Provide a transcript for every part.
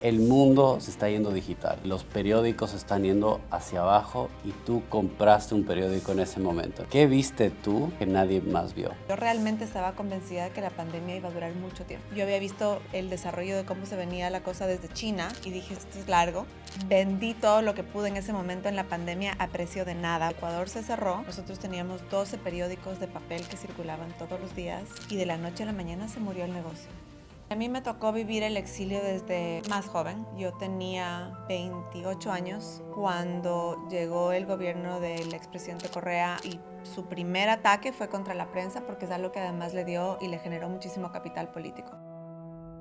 El mundo se está yendo digital, los periódicos se están yendo hacia abajo y tú compraste un periódico en ese momento. ¿Qué viste tú que nadie más vio? Yo realmente estaba convencida de que la pandemia iba a durar mucho tiempo. Yo había visto el desarrollo de cómo se venía la cosa desde China y dije, esto es largo. Vendí todo lo que pude en ese momento en la pandemia a precio de nada. Ecuador se cerró, nosotros teníamos 12 periódicos de papel que circulaban todos los días y de la noche a la mañana se murió el negocio. A mí me tocó vivir el exilio desde más joven. Yo tenía 28 años cuando llegó el gobierno del expresidente Correa y su primer ataque fue contra la prensa porque es algo que además le dio y le generó muchísimo capital político.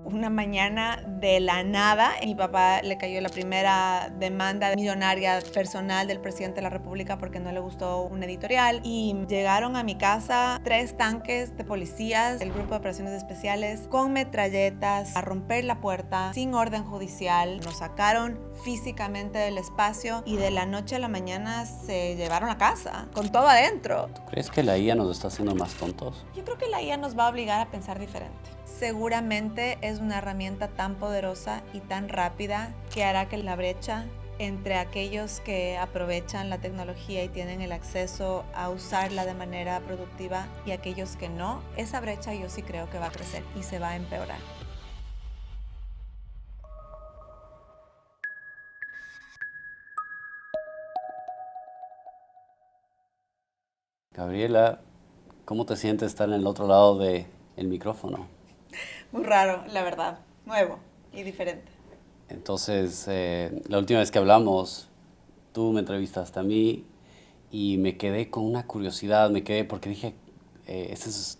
Una mañana de la nada, mi papá le cayó la primera demanda millonaria personal del presidente de la República porque no le gustó un editorial y llegaron a mi casa 3 tanques de policías, el grupo de operaciones especiales, con metralletas a romper la puerta sin orden judicial. Nos sacaron físicamente del espacio y de la noche a la mañana se llevaron a casa con todo adentro. ¿Tú crees que la IA nos está haciendo más tontos? Yo creo que la IA nos va a obligar a pensar diferente. Seguramente es una herramienta tan poderosa y tan rápida que hará que la brecha entre aquellos que aprovechan la tecnología y tienen el acceso a usarla de manera productiva y aquellos que no, esa brecha yo sí creo que va a crecer y se va a empeorar. Gabriela, ¿cómo te sientes estar en el otro lado del micrófono? Muy raro, la verdad, nuevo y diferente. Entonces, la última vez que hablamos, tú me entrevistaste a mí y me quedé con una curiosidad, me quedé porque dije, esta es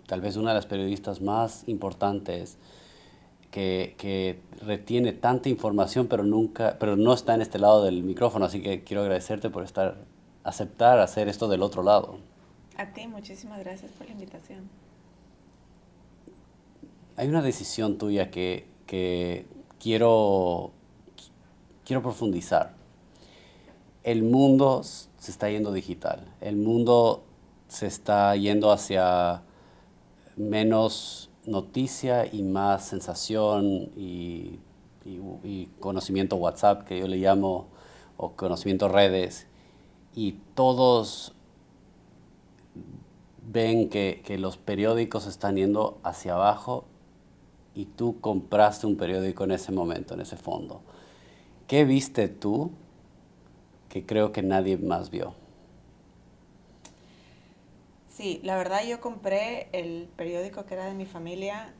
tal vez una de las periodistas más importantes que retiene tanta información, pero no está en este lado del micrófono, así que quiero agradecerte por aceptar hacer esto del otro lado. A ti, muchísimas gracias por la invitación. Hay una decisión tuya que quiero profundizar. El mundo se está yendo digital, el mundo se está yendo hacia menos noticia y más sensación y conocimiento WhatsApp, que yo le llamo, o conocimiento redes, y todos ven que los periódicos están yendo hacia abajo y tú compraste un periódico en ese momento, en ese fondo. ¿Qué viste tú que creo que nadie más vio? Sí, la verdad yo compré el periódico que era de mi familia.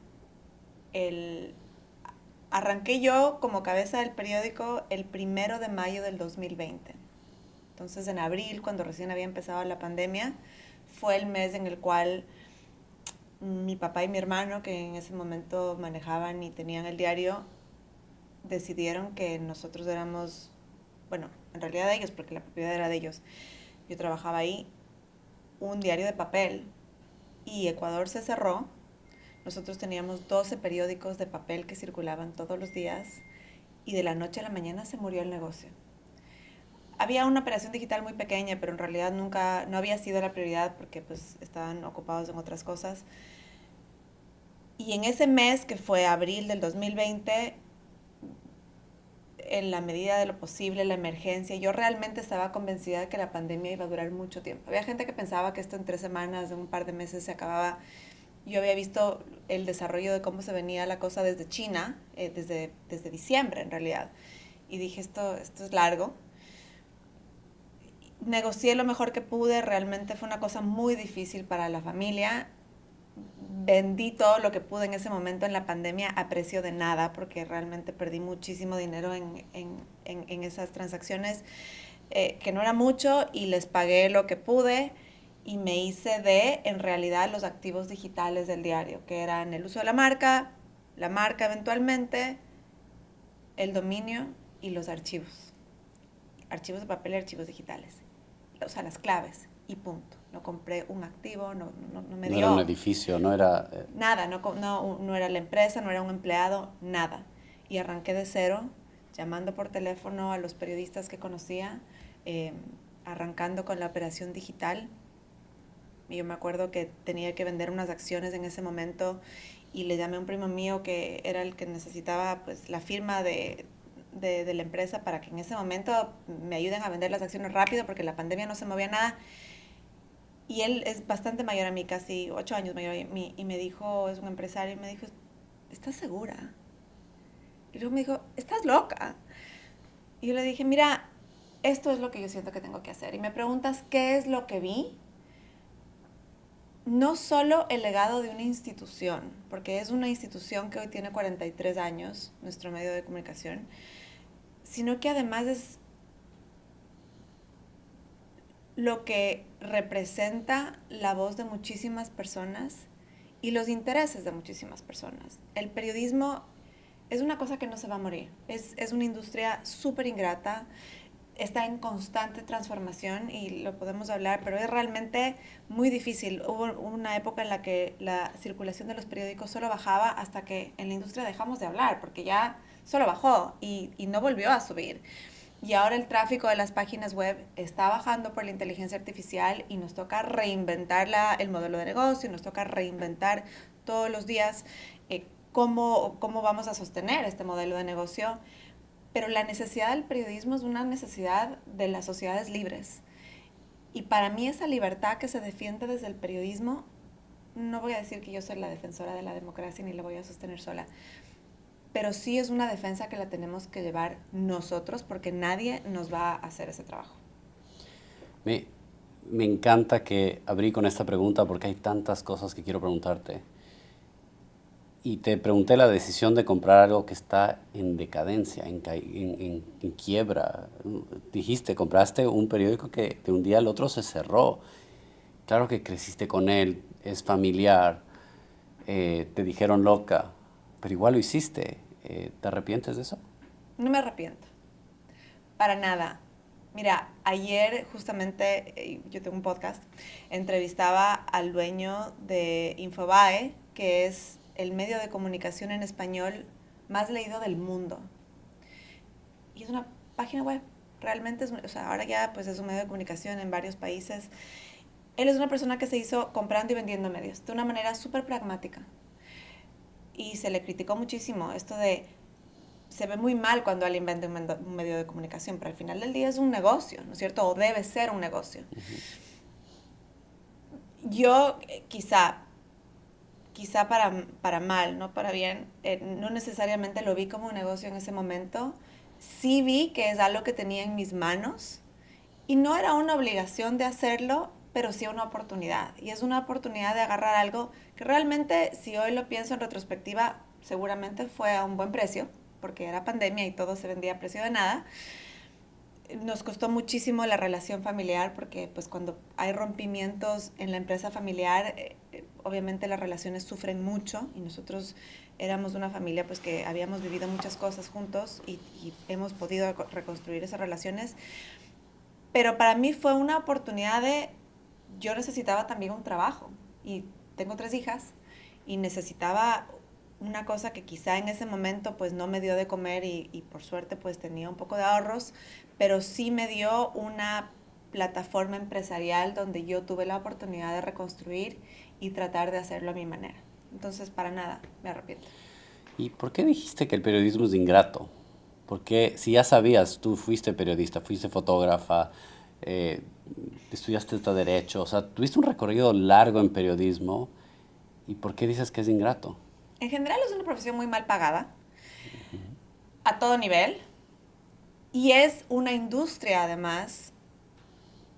El, Arranqué yo como cabeza del periódico el 1 de mayo del 2020. Entonces en abril, cuando recién había empezado la pandemia, fue el mes en el cual mi papá y mi hermano, que en ese momento manejaban y tenían el diario, decidieron que nosotros éramos, bueno, en realidad ellos, porque la propiedad era de ellos. Yo trabajaba ahí, un diario de papel y Ecuador se cerró. Nosotros teníamos 12 periódicos de papel que circulaban todos los días y de la noche a la mañana se murió el negocio. Había una operación digital muy pequeña, pero en realidad nunca, no había sido la prioridad porque pues estaban ocupados en otras cosas. Y en ese mes, que fue abril del 2020, en la medida de lo posible, la emergencia, yo realmente estaba convencida de que la pandemia iba a durar mucho tiempo. Había gente que pensaba que esto en 3 semanas, en un par de meses se acababa. Yo había visto el desarrollo de cómo se venía la cosa desde China, desde diciembre en realidad. Y dije, esto es largo. Negocié lo mejor que pude, realmente fue una cosa muy difícil para la familia. Vendí todo lo que pude en ese momento en la pandemia a precio de nada, porque realmente perdí muchísimo dinero en esas transacciones, que no era mucho, y les pagué lo que pude y me hice en realidad, los activos digitales del diario, que eran el uso de la marca eventualmente, el dominio y los archivos. Archivos de papel y archivos digitales. O sea, las claves y punto. No compré un activo, no me No era un dio edificio, no era... nada, no era la empresa, no era un empleado, nada. Y arranqué de cero, llamando por teléfono a los periodistas que conocía, eh, arrancando con la operación digital. Y yo me acuerdo que tenía que vender unas acciones en ese momento y le llamé a un primo mío que era el que necesitaba pues la firma de la empresa para que en ese momento me ayuden a vender las acciones rápido porque la pandemia no se movía nada. Y él es bastante mayor a mí, casi 8 años mayor a mí, y me dijo, es un empresario, y me dijo, ¿estás segura? Y luego me dijo, ¿estás loca? Y yo le dije, mira, esto es lo que yo siento que tengo que hacer. Y me preguntas, ¿qué es lo que vi? No solo el legado de una institución, porque es una institución que hoy tiene 43 años, nuestro medio de comunicación, sino que además es lo que representa la voz de muchísimas personas y los intereses de muchísimas personas. El periodismo es una cosa que no se va a morir. Es una industria súper ingrata, está en constante transformación y lo podemos hablar, pero es realmente muy difícil. Hubo una época en la que la circulación de los periódicos solo bajaba hasta que en la industria dejamos de hablar, porque ya solo bajó y no volvió a subir. Y ahora el tráfico de las páginas web está bajando por la inteligencia artificial y nos toca reinventar el modelo de negocio, nos toca reinventar todos los días cómo vamos a sostener este modelo de negocio. Pero la necesidad del periodismo es una necesidad de las sociedades libres. Y para mí esa libertad que se defiende desde el periodismo, no voy a decir que yo soy la defensora de la democracia ni la voy a sostener sola, pero sí es una defensa que la tenemos que llevar nosotros porque nadie nos va a hacer ese trabajo. Me, me encanta que abrí con esta pregunta porque hay tantas cosas que quiero preguntarte. Y te pregunté la decisión de comprar algo que está en decadencia, en quiebra. Dijiste, compraste un periódico que de un día al otro se cerró. Claro que creciste con él, es familiar, te dijeron loca, pero igual lo hiciste. ¿Te arrepientes de eso? No me arrepiento, para nada. Mira, ayer justamente, yo tengo un podcast, entrevistaba al dueño de Infobae, que es el medio de comunicación en español más leído del mundo. Y es una página web, realmente o sea, ahora ya pues es un medio de comunicación en varios países. Él es una persona que se hizo comprando y vendiendo medios de una manera súper pragmática. Y se le criticó muchísimo esto de, se ve muy mal cuando alguien vende un medio de comunicación, pero al final del día es un negocio, ¿no es cierto? O debe ser un negocio. Yo quizá para mal, no para bien, no necesariamente lo vi como un negocio en ese momento. Sí vi que es algo que tenía en mis manos y no era una obligación de hacerlo, pero sí una oportunidad. Y es una oportunidad de agarrar algo que realmente, si hoy lo pienso en retrospectiva, seguramente fue a un buen precio, porque era pandemia y todo se vendía a precio de nada. Nos costó muchísimo la relación familiar porque pues cuando hay rompimientos en la empresa familiar, obviamente las relaciones sufren mucho y nosotros éramos una familia pues que habíamos vivido muchas cosas juntos y hemos podido reconstruir esas relaciones. Pero para mí fue una oportunidad de, yo necesitaba también un trabajo y tengo 3 hijas y necesitaba una cosa que quizá en ese momento pues no me dio de comer y por suerte pues tenía un poco de ahorros, pero sí me dio una plataforma empresarial donde yo tuve la oportunidad de reconstruir y tratar de hacerlo a mi manera. Entonces, para nada, me arrepiento. ¿Y por qué dijiste que el periodismo es ingrato? Porque si ya sabías, tú fuiste periodista, fuiste fotógrafa, eh, estudiaste hasta derecho, o sea, tuviste un recorrido largo en periodismo, ¿y por qué dices que es ingrato? En general es una profesión muy mal pagada, a todo nivel, y es una industria además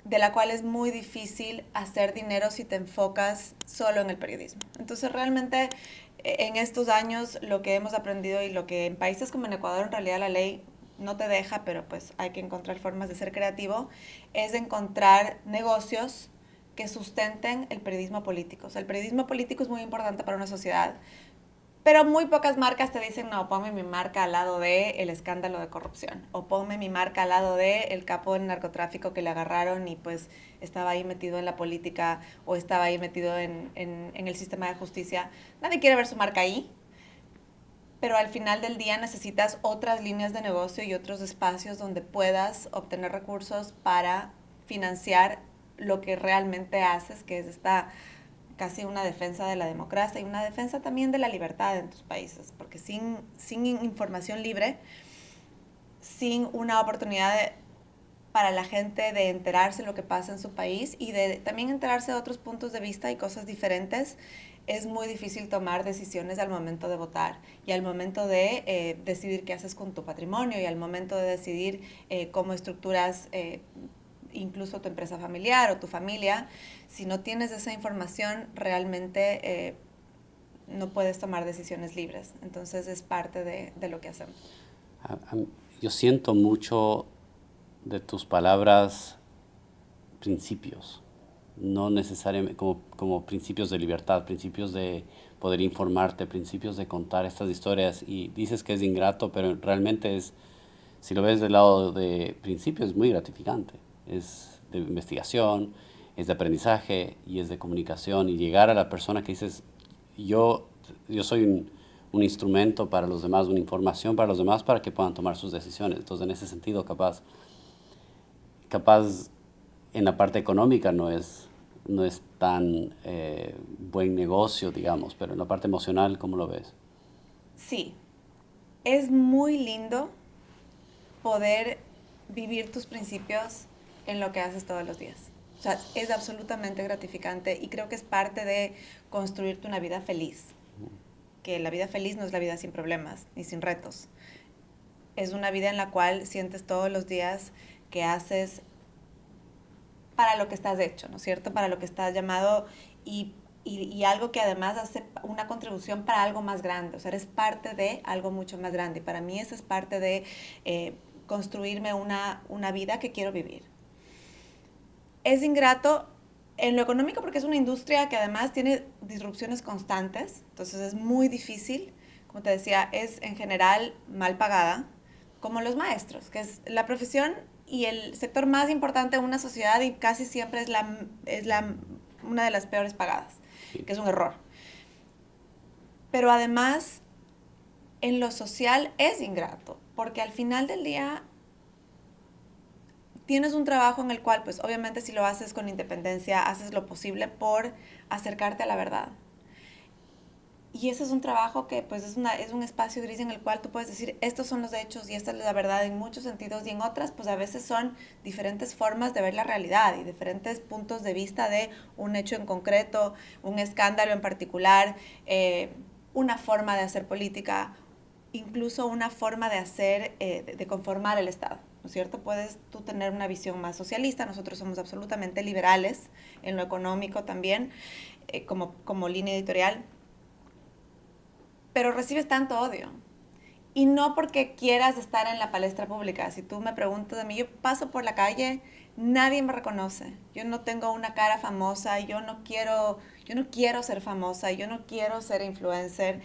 de la cual es muy difícil hacer dinero si te enfocas solo en el periodismo. Entonces realmente en estos años lo que hemos aprendido y lo que en países como en Ecuador en realidad la ley no te deja, pero pues hay que encontrar formas de ser creativo, es encontrar negocios que sustenten el periodismo político. O sea, el periodismo político es muy importante para una sociedad, pero muy pocas marcas te dicen, no, ponme mi marca al lado del escándalo de corrupción. O ponme mi marca al lado del capo del narcotráfico que le agarraron y pues estaba ahí metido en la política o estaba ahí metido en el sistema de justicia. Nadie quiere ver su marca ahí, pero al final del día necesitas otras líneas de negocio y otros espacios donde puedas obtener recursos para financiar lo que realmente haces, que es esta casi una defensa de la democracia y una defensa también de la libertad en tus países, porque sin información libre, sin una oportunidad para la gente de enterarse de lo que pasa en su país y de también enterarse de otros puntos de vista y cosas diferentes, es muy difícil tomar decisiones al momento de votar y al momento de decidir qué haces con tu patrimonio y al momento de decidir cómo estructuras incluso tu empresa familiar o tu familia. Si no tienes esa información, realmente no puedes tomar decisiones libres. Entonces es parte de lo que hacemos. Yo siento mucho de tus palabras principios, no necesariamente como principios de libertad, principios de poder informarte, principios de contar estas historias. Y dices que es ingrato, pero realmente es, si lo ves del lado de principios, es muy gratificante. Es de investigación, es de aprendizaje y es de comunicación. Y llegar a la persona que dices, yo soy un instrumento para los demás, una información para los demás para que puedan tomar sus decisiones. Entonces, en ese sentido, capaz en la parte económica no es tan buen negocio, digamos, pero en la parte emocional, ¿cómo lo ves? Sí, es muy lindo poder vivir tus principios en lo que haces todos los días. O sea, es absolutamente gratificante y creo que es parte de construirte una vida feliz. Que la vida feliz no es la vida sin problemas ni sin retos. Es una vida en la cual sientes todos los días que haces para lo que estás hecho, ¿no es cierto? Para lo que estás llamado y algo que además hace una contribución para algo más grande. O sea, eres parte de algo mucho más grande. Y para mí eso es parte de construirme una vida que quiero vivir. Es ingrato en lo económico porque es una industria que además tiene disrupciones constantes. Entonces es muy difícil. Como te decía, es en general mal pagada, como los maestros, que es la profesión y el sector más importante de una sociedad y casi siempre es una de las peores pagadas, que es un error. Pero además, en lo social es ingrato, porque al final del día tienes un trabajo en el cual, pues obviamente si lo haces con independencia, haces lo posible por acercarte a la verdad. Y ese es un trabajo que pues es un espacio gris en el cual tú puedes decir, estos son los hechos y esta es la verdad en muchos sentidos y en otras pues a veces son diferentes formas de ver la realidad y diferentes puntos de vista de un hecho en concreto, un escándalo en particular, una forma de hacer política, incluso una forma de hacer, de conformar el Estado, ¿no es cierto? Puedes tú tener una visión más socialista, nosotros somos absolutamente liberales en lo económico también, como línea editorial, pero recibes tanto odio. Y no porque quieras estar en la palestra pública. Si tú me preguntas a mí, yo paso por la calle, nadie me reconoce. Yo no tengo una cara famosa, yo no quiero ser famosa, yo no quiero ser influencer.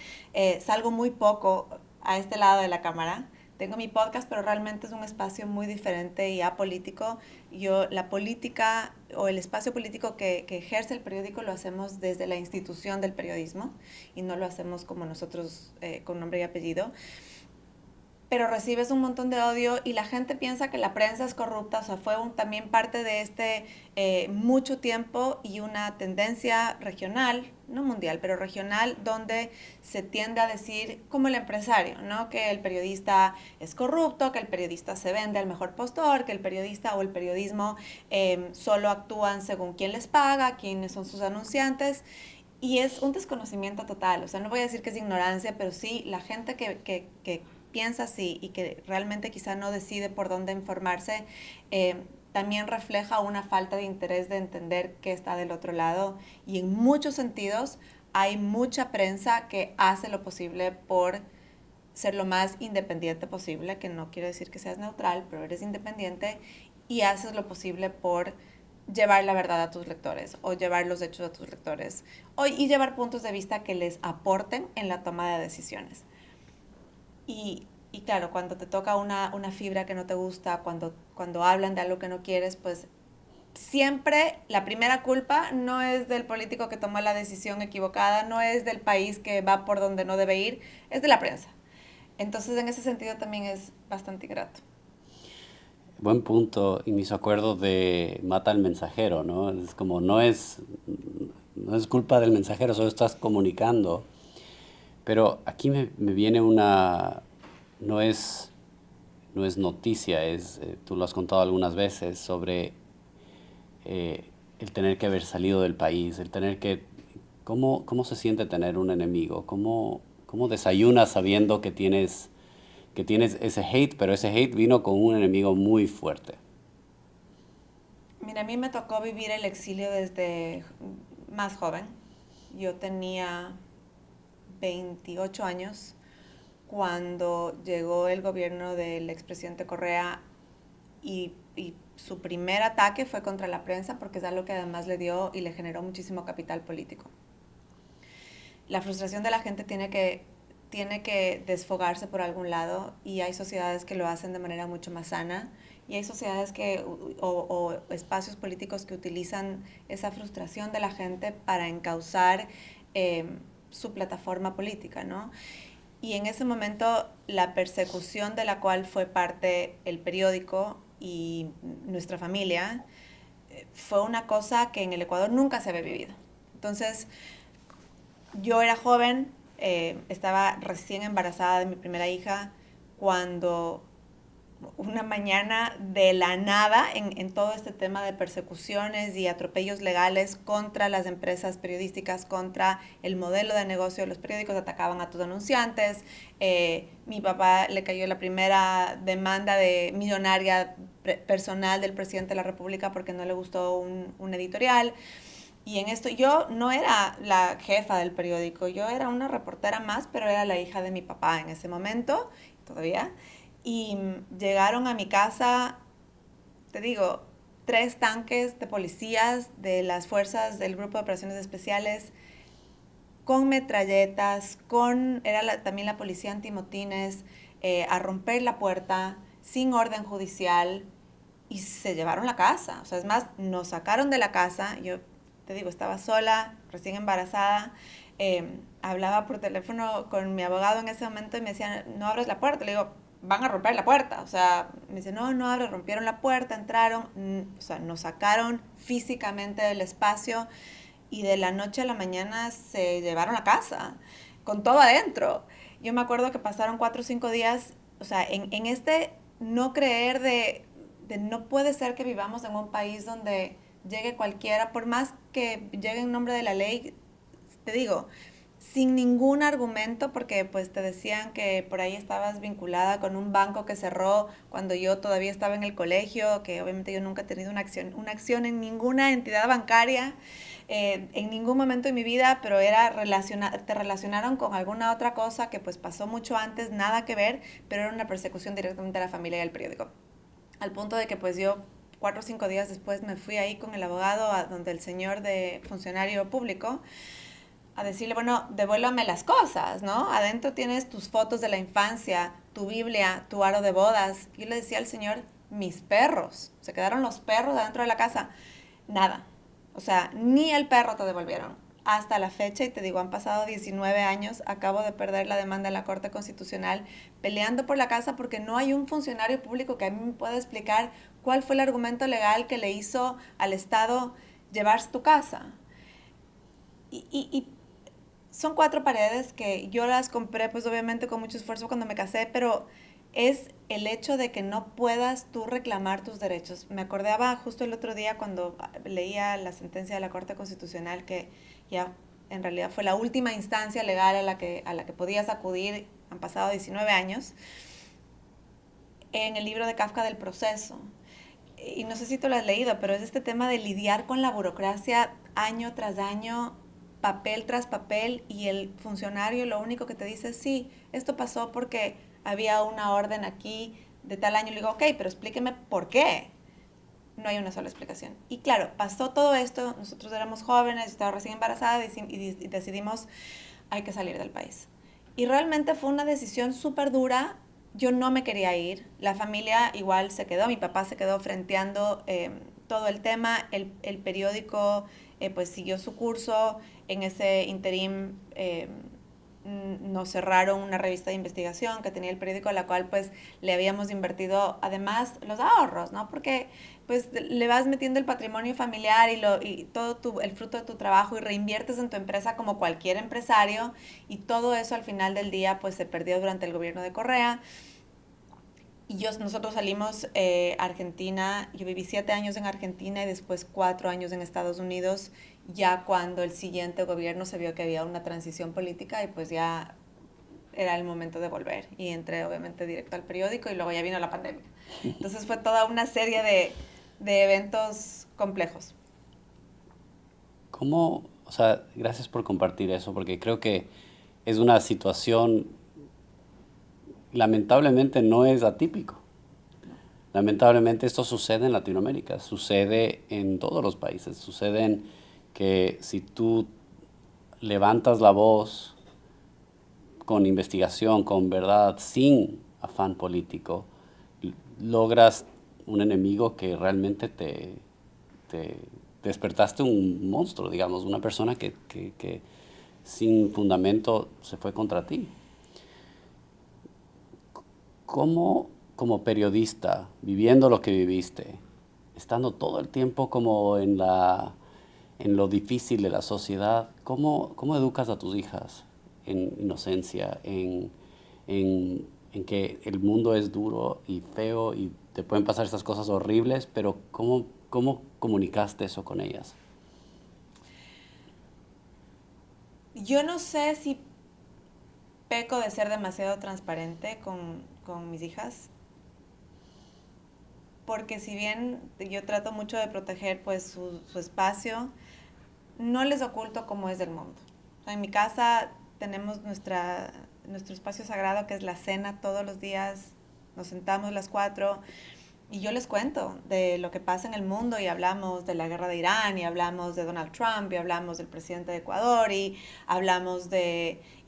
Salgo muy poco a este lado de la cámara. Tengo mi podcast, pero realmente es un espacio muy diferente y apolítico. La política o el espacio político que ejerce el periódico lo hacemos desde la institución del periodismo y no lo hacemos como nosotros con nombre y apellido. Pero recibes un montón de odio y la gente piensa que la prensa es corrupta, o sea, fue también parte de mucho tiempo y una tendencia regional, no mundial, pero regional, donde se tiende a decir, como el empresario, ¿no? Que el periodista es corrupto, que el periodista se vende al mejor postor, que el periodista o el periodismo solo actúan según quién les paga, quiénes son sus anunciantes. Y es un desconocimiento total, o sea, no voy a decir que es ignorancia, pero sí la gente que piensa así y que realmente quizá no decide por dónde informarse, también refleja una falta de interés de entender qué está del otro lado. Y en muchos sentidos hay mucha prensa que hace lo posible por ser lo más independiente posible, que no quiere decir que seas neutral, pero eres independiente y haces lo posible por llevar la verdad a tus lectores o llevar los hechos a tus lectores y llevar puntos de vista que les aporten en la toma de decisiones. Y claro, cuando te toca una fibra que no te gusta, cuando hablan de algo que no quieres, pues siempre la primera culpa no es del político que tomó la decisión equivocada, no es del país que va por donde no debe ir, es de la prensa. Entonces, en ese sentido también es bastante ingrato. Buen punto, y me hizo acuerdo de mata al mensajero, ¿no? Es como, no es culpa del mensajero, solo estás comunicando. Pero aquí me viene una, no es, no es noticia, tú lo has contado algunas veces, sobre el tener que haber salido del país, el tener que, ¿cómo se siente tener un enemigo? ¿Cómo desayunas sabiendo que tienes ese hate, pero ese hate vino con un enemigo muy fuerte? Mira, a mí me tocó vivir el exilio desde más joven. Yo tenía 28 años cuando llegó el gobierno del expresidente Correa y su primer ataque fue contra la prensa porque es algo que además le dio y le generó muchísimo capital político. La frustración de la gente tiene que desfogarse por algún lado y hay sociedades que lo hacen de manera mucho más sana y hay sociedades o espacios políticos que utilizan esa frustración de la gente para encauzar su plataforma política, ¿no? Y en ese momento la persecución de la cual fue parte el periódico y nuestra familia fue una cosa que en el Ecuador nunca se había vivido. Entonces, yo era joven, estaba recién embarazada de mi primera hija cuando una mañana de la nada en todo este tema de persecuciones y atropellos legales contra las empresas periodísticas, contra el modelo de negocio de los periódicos, atacaban a tus anunciantes. Mi papá le cayó la primera demanda de millonaria personal del presidente de la República porque no le gustó un editorial. Y en esto yo no era la jefa del periódico, yo era una reportera más, pero era la hija de mi papá en ese momento, todavía. Y llegaron a mi casa, te digo, 3 tanques de policías de las fuerzas del Grupo de Operaciones Especiales con metralletas, también la policía antimotines, a romper la puerta sin orden judicial y se llevaron la casa. O sea, es más, nos sacaron de la casa. Yo te digo, estaba sola, recién embarazada. Hablaba por teléfono con mi abogado en ese momento y me decían, no abres la puerta. Le digo, van a romper la puerta. O sea, me dice, no, no abres, rompieron la puerta, entraron, o sea, nos sacaron físicamente del espacio y de la noche a la mañana se llevaron la casa, con todo adentro. Yo me acuerdo que pasaron 4 o 5 días, o sea, en este no creer de no puede ser que vivamos en un país donde llegue cualquiera, por más que llegue en nombre de la ley, te digo, sin ningún argumento, porque pues te decían que por ahí estabas vinculada con un banco que cerró cuando yo todavía estaba en el colegio, que obviamente yo nunca he tenido una acción en ninguna entidad bancaria, en ningún momento de mi vida, pero te relacionaron con alguna otra cosa que pues pasó mucho antes, nada que ver, pero era una persecución directamente a la familia y al periódico. Al punto de que pues yo 4 o 5 días después me fui ahí con el abogado a donde el señor de funcionario público a decirle, bueno, devuélvame las cosas, ¿no? Adentro tienes tus fotos de la infancia, tu Biblia, tu aro de bodas. Yo le decía al Señor, mis perros, se quedaron los perros adentro de la casa. Nada, o sea, ni el perro te devolvieron. Hasta la fecha, y te digo, han pasado 19 años, acabo de perder la demanda en la Corte Constitucional peleando por la casa porque no hay un funcionario público que a mí me pueda explicar cuál fue el argumento legal que le hizo al Estado llevarse tu casa. Y son 4 paredes que yo las compré pues obviamente con mucho esfuerzo cuando me casé, pero es el hecho de que no puedas tú reclamar tus derechos. Me acordaba justo el otro día cuando leía la sentencia de la Corte Constitucional que ya en realidad fue la última instancia legal a la que podías acudir, han pasado 19 años, en el libro de Kafka del proceso. Y no sé si tú lo has leído, pero es este tema de lidiar con la burocracia año tras año, papel tras papel, y el funcionario lo único que te dice es, sí, esto pasó porque había una orden aquí de tal año. Le digo, ok, pero explíqueme por qué. No hay una sola explicación. Y claro, pasó todo esto, nosotros éramos jóvenes, estaba recién embarazada y decidimos, hay que salir del país. Y realmente fue una decisión súper dura. Yo no me quería ir, la familia igual se quedó, mi papá se quedó frenteando todo el tema, el periódico pues siguió su curso, en ese interim nos cerraron una revista de investigación que tenía el periódico, a la cual pues le habíamos invertido además los ahorros, ¿no? Porque pues le vas metiendo el patrimonio familiar y todo el fruto de tu trabajo y reinviertes en tu empresa como cualquier empresario, y todo eso al final del día pues se perdió durante el gobierno de Correa. Y nosotros salimos a Argentina. Yo viví 7 años en Argentina y después 4 años en Estados Unidos, ya cuando el siguiente gobierno se vio que había una transición política, y pues ya era el momento de volver. Y entré obviamente directo al periódico, y luego ya vino la pandemia. Entonces fue toda una serie de eventos complejos. ¿Cómo, o sea, gracias por compartir eso, porque creo que es una situación, lamentablemente no es atípico. Lamentablemente esto sucede en Latinoamérica, sucede en todos los países, sucede en que si tú levantas la voz con investigación, con verdad, sin afán político, logras un enemigo que realmente te despertaste un monstruo, digamos, una persona que sin fundamento se fue contra ti. ¿Cómo, como periodista, viviendo lo que viviste, estando todo el tiempo como en lo difícil de la sociedad, cómo educas a tus hijas en inocencia, en que el mundo es duro y feo y te pueden pasar estas cosas horribles, pero cómo comunicaste eso con ellas? Yo no sé si peco de ser demasiado transparente con mis hijas, porque si bien yo trato mucho de proteger pues su espacio, no les oculto cómo es el mundo. O sea, en mi casa tenemos nuestro espacio sagrado, que es la cena todos los días. Nos sentamos las 4 y yo les cuento de lo que pasa en el mundo, y hablamos de la guerra de Irán, y hablamos de Donald Trump, y hablamos del presidente de Ecuador, y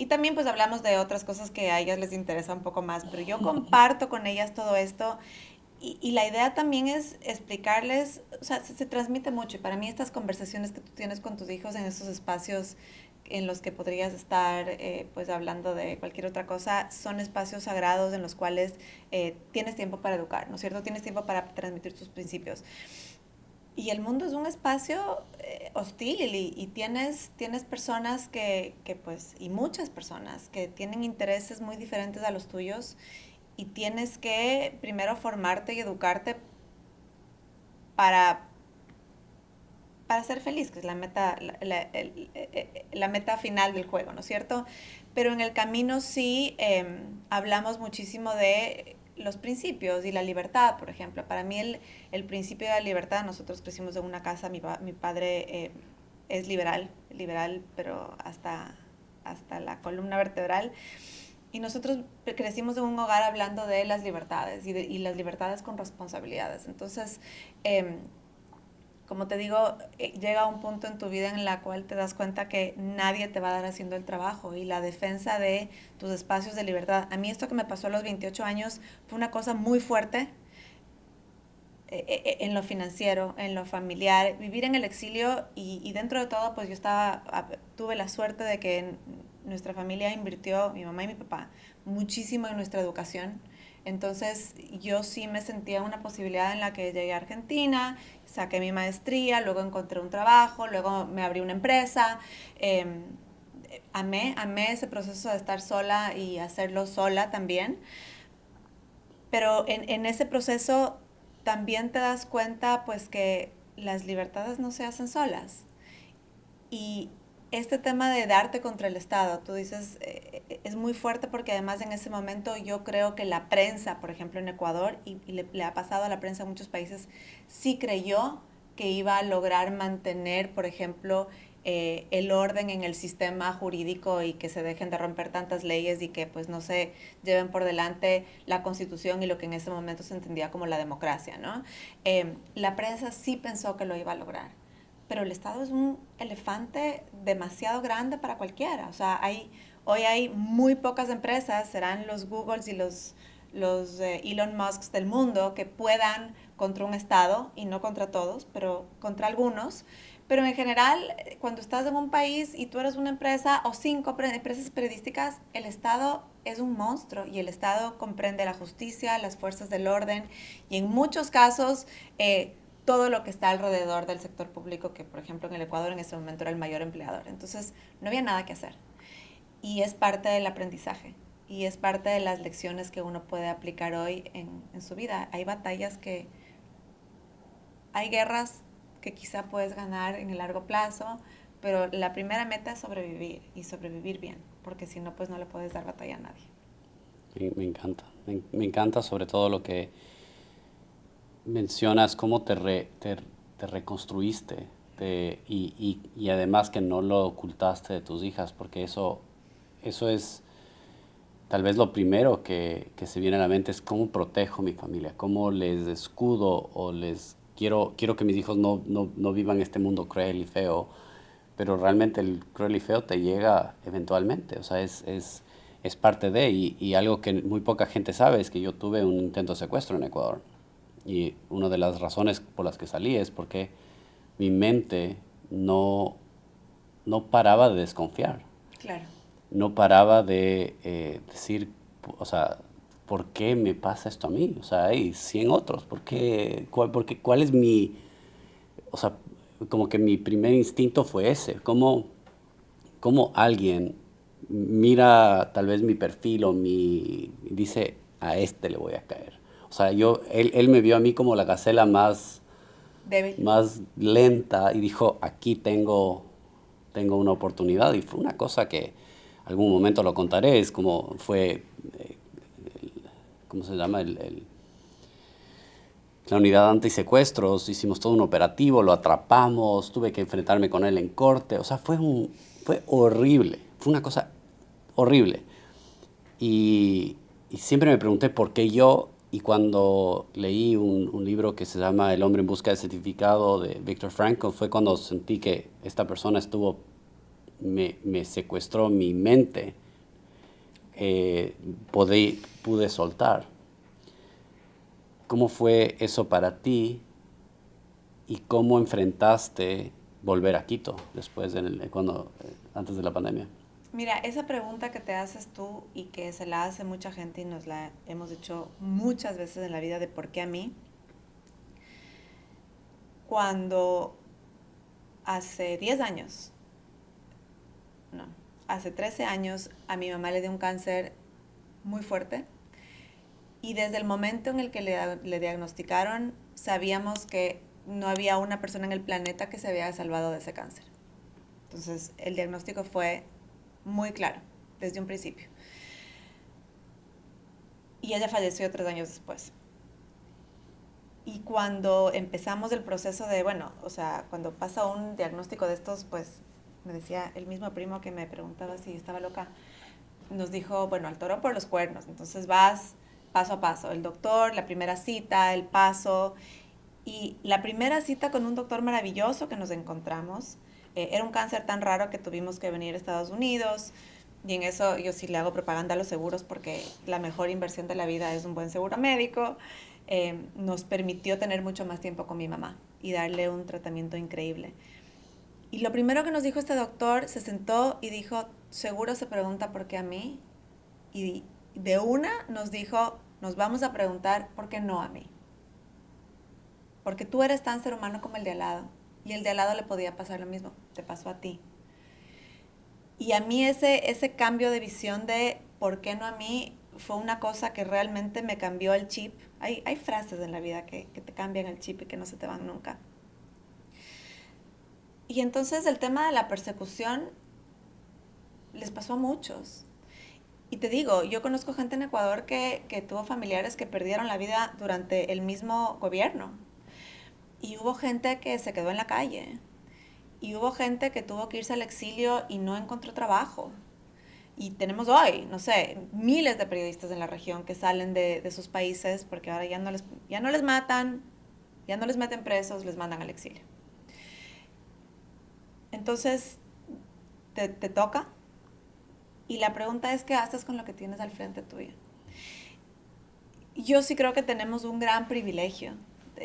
también pues hablamos de otras cosas que a ellas les interesa un poco más, pero yo comparto con ellas todo esto. Y la idea también es explicarles, o sea, se transmite mucho, y para mí estas conversaciones que tú tienes con tus hijos en esos espacios en los que podrías estar pues hablando de cualquier otra cosa, son espacios sagrados en los cuales tienes tiempo para educar, ¿no es cierto? Tienes tiempo para transmitir tus principios. Y el mundo es un espacio hostil, y tienes personas pues, y muchas personas que tienen intereses muy diferentes a los tuyos, y tienes que primero formarte y educarte para, para ser feliz, que es la meta, la meta final del juego, ¿no es cierto? Pero en el camino sí hablamos muchísimo de los principios y la libertad, por ejemplo. Para mí el principio de la libertad, nosotros crecimos en una casa, mi padre es liberal, pero hasta la columna vertebral. Y nosotros crecimos en un hogar hablando de las libertades, y las libertades con responsabilidades. Entonces, como te digo, llega un punto en tu vida en la cual te das cuenta que nadie te va a dar haciendo el trabajo, y la defensa de tus espacios de libertad. A mí esto que me pasó a los 28 años fue una cosa muy fuerte, en lo financiero, en lo familiar, vivir en el exilio, y dentro de todo pues tuve la suerte de que nuestra familia invirtió, mi mamá y mi papá, muchísimo en nuestra educación. Entonces yo sí me sentía una posibilidad en la que llegué a Argentina, saqué mi maestría, luego encontré un trabajo, luego me abrí una empresa. Eh, amé ese proceso de estar sola y hacerlo sola también, pero en ese proceso también te das cuenta pues que las libertades no se hacen solas. Y este tema de darte contra el Estado, tú dices, es muy fuerte, porque además en ese momento yo creo que la prensa, por ejemplo en Ecuador, y le ha pasado a la prensa en muchos países, sí creyó que iba a lograr mantener, por ejemplo, el orden en el sistema jurídico, y que se dejen de romper tantas leyes, y que pues no se lleven por delante la Constitución y lo que en ese momento se entendía como la democracia, ¿no? La prensa sí pensó que lo iba a lograr, pero el Estado es un elefante demasiado grande para cualquiera. O sea, hoy hay muy pocas empresas, serán los Googles y los Elon Musks del mundo, que puedan contra un Estado, y no contra todos, pero contra algunos. Pero en general, cuando estás en un país y tú eres una empresa o 5 empresas periodísticas, el Estado es un monstruo y el Estado comprende la justicia, las fuerzas del orden y en muchos casos todo lo que está alrededor del sector público, que por ejemplo en el Ecuador en ese momento era el mayor empleador. Entonces no había nada que hacer y es parte del aprendizaje y es parte de las lecciones que uno puede aplicar hoy en su vida. Hay batallas que, hay guerras que quizá puedes ganar en el largo plazo, pero la primera meta es sobrevivir y sobrevivir bien, porque si no, pues no le puedes dar batalla a nadie. Me encanta. Me encanta sobre todo lo que mencionas, cómo te reconstruiste y además que no lo ocultaste de tus hijas, porque eso es tal vez lo primero que se viene a la mente, es cómo protejo a mi familia, cómo les escudo o les quiero que mis hijos no vivan este mundo cruel y feo, pero realmente el cruel y feo te llega eventualmente, o sea, es parte de, y algo que muy poca gente sabe es que yo tuve un intento de secuestro en Ecuador, y una de las razones por las que salí es porque mi mente no, no paraba de desconfiar, Claro. no paraba de decir, o sea, ¿por qué me pasa esto a mí? O sea, hay 100 otros, ¿cuál es mi, o sea, como que mi primer instinto fue ese, cómo alguien mira tal vez mi perfil o y dice, a este le voy a caer. O sea, él me vio a mí como la gacela Débil. más lenta y dijo, aquí tengo una oportunidad. Y fue una cosa que algún momento lo contaré, es como fue, ¿cómo se llama? La unidad antisecuestros, hicimos todo un operativo, lo atrapamos, tuve que enfrentarme con él en corte, o sea, fue horrible, fue una cosa horrible. Y siempre me pregunté por qué yo, y cuando leí un libro que se llama El hombre en busca de certificado de Viktor Frankl, fue cuando sentí que esta persona me secuestró mi mente, pude soltar. ¿Cómo fue eso para ti y cómo enfrentaste volver a Quito antes de la pandemia? Mira, esa pregunta que te haces tú y que se la hace mucha gente y nos la hemos hecho muchas veces en la vida de por qué a mí, cuando hace 10 años, no, hace 13 años a mi mamá le dio un cáncer muy fuerte y desde el momento en el que le diagnosticaron sabíamos que no había una persona en el planeta que se había salvado de ese cáncer. Entonces el diagnóstico fue muy claro desde un principio. Y ella falleció 3 años después. Y cuando empezamos el proceso de, bueno, o sea, cuando pasa un diagnóstico de estos, pues me decía el mismo primo que me preguntaba si estaba loca, nos dijo, bueno, al toro por los cuernos. Entonces vas paso a paso. El doctor, la primera cita, el paso. Y la primera cita con un doctor maravilloso que nos encontramos, era un cáncer tan raro que tuvimos que venir a Estados Unidos. Y en eso yo sí le hago propaganda a los seguros porque la mejor inversión de la vida es un buen seguro médico. Nos permitió tener mucho más tiempo con mi mamá y darle un tratamiento increíble. Y lo primero que nos dijo este doctor, se sentó y dijo, seguro se pregunta por qué a mí. Y de una nos dijo, nos vamos a preguntar por qué no a mí. Porque tú eres tan ser humano como el de al lado. Y el de al lado le podía pasar lo mismo, te pasó a ti. Y a mí ese cambio de visión de por qué no a mí fue una cosa que realmente me cambió el chip. Hay frases en la vida que te cambian el chip y que no se te van nunca. Y entonces el tema de la persecución les pasó a muchos. Y te digo, yo conozco gente en Ecuador que tuvo familiares que perdieron la vida durante el mismo gobierno. Y hubo gente que se quedó en la calle. Y hubo gente que tuvo que irse al exilio y no encontró trabajo. Y tenemos hoy, no sé, miles de periodistas en la región que salen de sus países porque ahora ya no les matan, ya no les meten presos, les mandan al exilio. Entonces, te toca. Y la pregunta es, ¿qué haces con lo que tienes al frente tuyo? Yo sí creo que tenemos un gran privilegio.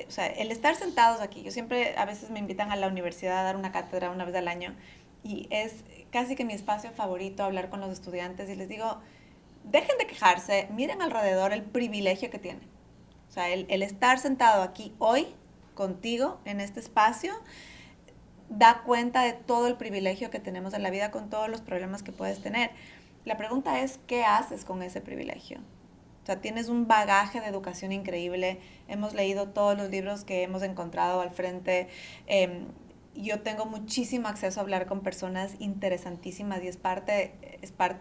o sea, el estar sentados aquí, yo siempre, a veces me invitan a la universidad a dar una cátedra una vez al año y es casi que mi espacio favorito hablar con los estudiantes y les digo, dejen de quejarse, miren alrededor el privilegio que tienen. O sea, el estar sentado aquí hoy contigo en este espacio da cuenta de todo el privilegio que tenemos en la vida con todos los problemas que puedes tener. La pregunta es, ¿qué haces con ese privilegio? O sea, tienes un bagaje de educación increíble. Hemos leído todos los libros que hemos encontrado al frente. Yo tengo muchísimo acceso a hablar con personas interesantísimas y es parte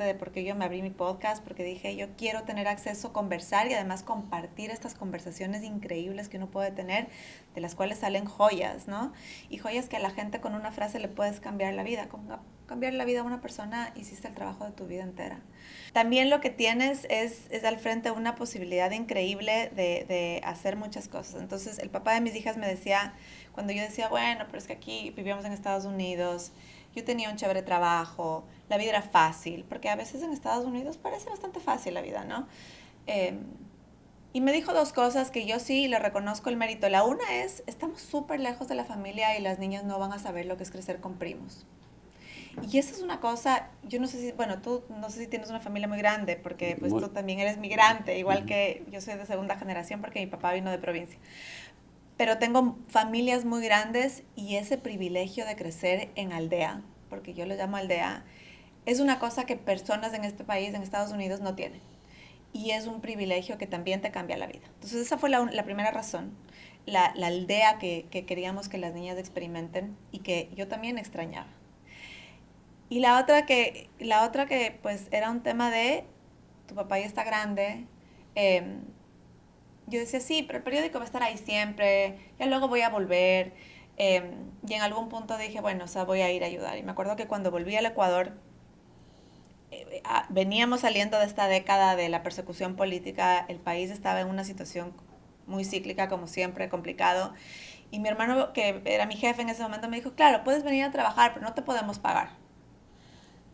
de por qué yo me abrí mi podcast, porque dije, yo quiero tener acceso a conversar y además compartir estas conversaciones increíbles que uno puede tener, de las cuales salen joyas, ¿no? Y joyas que a la gente con una frase le puedes cambiar la vida. Con cambiar la vida a una persona, hiciste el trabajo de tu vida entera. También lo que tienes es al frente una posibilidad increíble de hacer muchas cosas. Entonces, el papá de mis hijas me decía, cuando yo decía, bueno, pero es que aquí vivíamos en Estados Unidos, yo tenía un chévere trabajo, la vida era fácil, porque a veces en Estados Unidos parece bastante fácil la vida, ¿no? Y me dijo dos cosas que yo sí le reconozco el mérito. La una es, estamos súper lejos de la familia y las niñas no van a saber lo que es crecer con primos. Y esa es una cosa, yo no sé si, bueno, tú no sé si tienes una familia muy grande, porque pues tú también eres migrante, igual que yo soy de segunda generación porque mi papá vino de provincia. Pero tengo familias muy grandes y ese privilegio de crecer en aldea, porque yo lo llamo aldea, es una cosa que personas en este país, en Estados Unidos, no tienen. Y es un privilegio que también te cambia la vida. Entonces esa fue la primera razón, la aldea que queríamos que las niñas experimenten y que yo también extrañaba. Y la otra que pues era un tema de, tu papá ya está grande, yo decía, sí, pero el periódico va a estar ahí siempre, ya luego voy a volver. Y en algún punto dije, bueno, o sea, voy a ir a ayudar. Y me acuerdo que cuando volví al Ecuador, veníamos saliendo de esta década de la persecución política, el país estaba en una situación muy cíclica, como siempre, complicado. Y mi hermano, que era mi jefe en ese momento, me dijo, claro, puedes venir a trabajar, pero no te podemos pagar.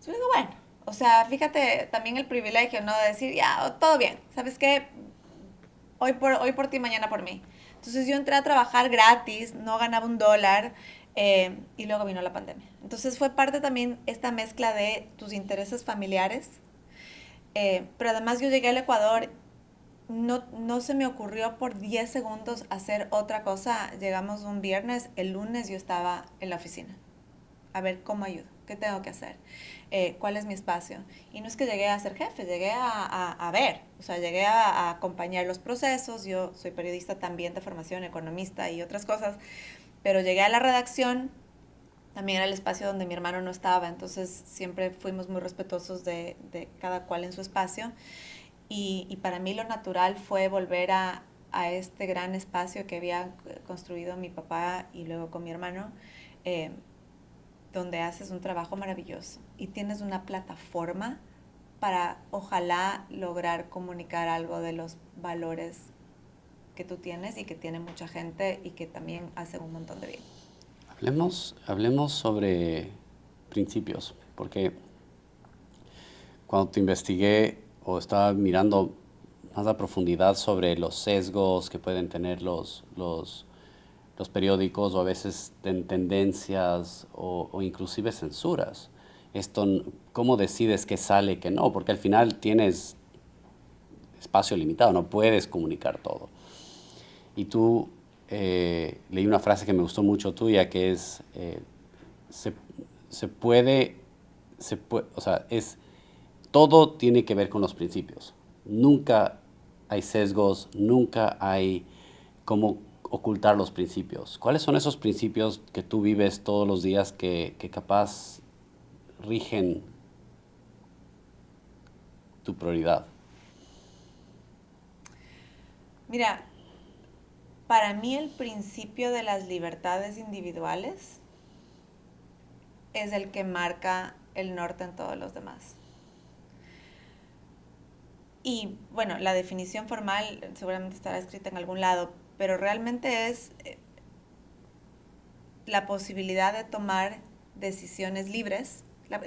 Yo le digo, bueno, o sea, fíjate también el privilegio, ¿no? De decir, ya, todo bien, ¿sabes qué? Hoy por ti, mañana por mí. Entonces yo entré a trabajar gratis, no ganaba $1 y luego vino la pandemia. Entonces fue parte también esta mezcla de tus intereses familiares, pero además yo llegué al Ecuador, no se me ocurrió por 10 segundos hacer otra cosa. Llegamos un viernes, el lunes yo estaba en la oficina. A ver, ¿cómo ayudo? ¿Qué tengo que hacer? ¿Cuál es mi espacio? Y no es que llegué a ser jefe, llegué a ver, o sea, llegué a acompañar los procesos. Yo soy periodista también de formación, economista y otras cosas, pero llegué a la redacción, también era el espacio donde mi hermano no estaba, entonces siempre fuimos muy respetuosos de cada cual en su espacio. Y para mí lo natural fue volver a este gran espacio que había construido mi papá y luego con mi hermano, donde haces un trabajo maravilloso y tienes una plataforma para ojalá lograr comunicar algo de los valores que tú tienes y que tiene mucha gente y que también hacen un montón de bien. Hablemos sobre principios, porque cuando te investigué o estaba mirando más a profundidad sobre los sesgos que pueden tener los periódicos o a veces tendencias o inclusive censuras. Esto, ¿cómo decides qué sale y qué no? Porque al final tienes espacio limitado, no puedes comunicar todo. Y tú, leí una frase que me gustó mucho tuya, que es, se puede, o sea, todo tiene que ver con los principios. Nunca hay sesgos, nunca hay cómo ocultar los principios. ¿Cuáles son esos principios que tú vives todos los días que capaz rigen tu prioridad? Mira, para mí el principio de las libertades individuales es el que marca el norte en todos los demás. Y bueno, la definición formal seguramente estará escrita en algún lado, pero realmente es la posibilidad de tomar decisiones libres, la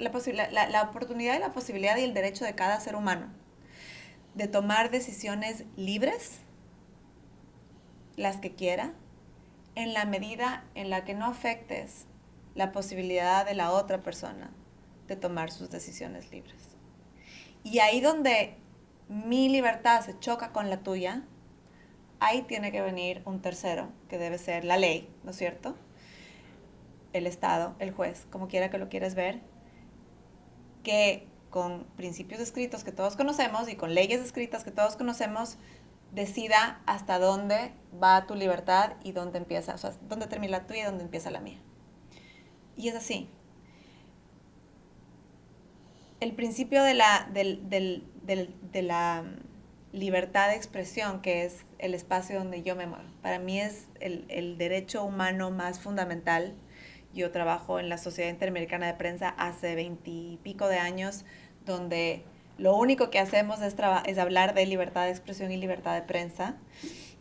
oportunidad y la posibilidad y el derecho de cada ser humano de tomar decisiones libres, las que quiera, en la medida en la que no afectes la posibilidad de la otra persona de tomar sus decisiones libres. Y ahí donde mi libertad se choca con la tuya, ahí tiene que venir un tercero, que debe ser la ley, ¿no es cierto? El Estado, el juez, como quiera que lo quieras ver, que con principios escritos que todos conocemos y con leyes escritas que todos conocemos, decida hasta dónde va tu libertad y dónde empieza, o sea, dónde termina la tuya y dónde empieza la mía. Y es así. El principio de la libertad de expresión, que es el espacio donde yo me muevo, para mí es el derecho humano más fundamental. Yo trabajo en la Sociedad Interamericana de Prensa hace 20 y pico de años, donde lo único que hacemos es hablar de libertad de expresión y libertad de prensa.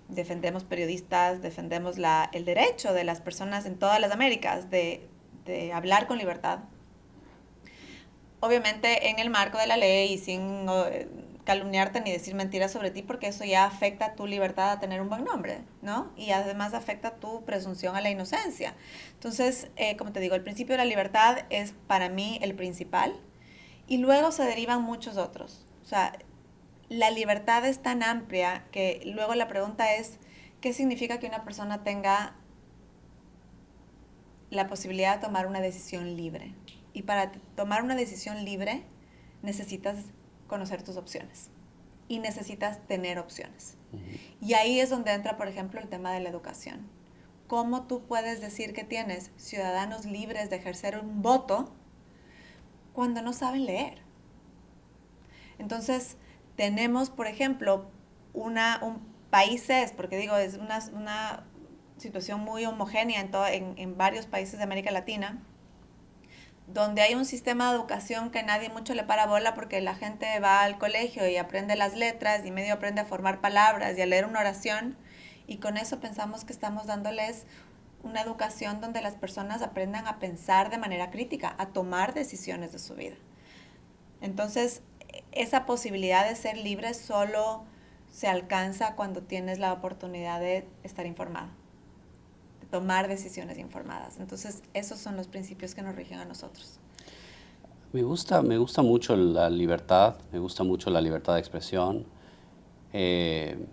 Defendemos periodistas, defendemos el derecho de las personas en todas las Américas de hablar con libertad. Obviamente en el marco de la ley y sin calumniarte ni decir mentiras sobre ti, porque eso ya afecta tu libertad a tener un buen nombre, ¿no? Y además afecta tu presunción a la inocencia. Entonces, como te digo, el principio de la libertad es para mí el principal y luego se derivan muchos otros. O sea, la libertad es tan amplia que luego la pregunta es, ¿qué significa que una persona tenga la posibilidad de tomar una decisión libre? Y para tomar una decisión libre necesitas conocer tus opciones y necesitas tener opciones. Y ahí es donde entra, por ejemplo, el tema de la educación. ¿Cómo tú puedes decir que tienes ciudadanos libres de ejercer un voto cuando no saben leer? Entonces, tenemos, por ejemplo, países, porque digo, es una situación muy homogénea en varios países de América Latina, donde hay un sistema de educación que nadie mucho le para bola porque la gente va al colegio y aprende las letras y medio aprende a formar palabras y a leer una oración y con eso pensamos que estamos dándoles una educación donde las personas aprendan a pensar de manera crítica, a tomar decisiones de su vida. Entonces, esa posibilidad de ser libre solo se alcanza cuando tienes la oportunidad de estar informado, tomar decisiones informadas. Entonces, esos son los principios que nos rigen a nosotros. Me gusta mucho la libertad, me gusta mucho la libertad de expresión, pero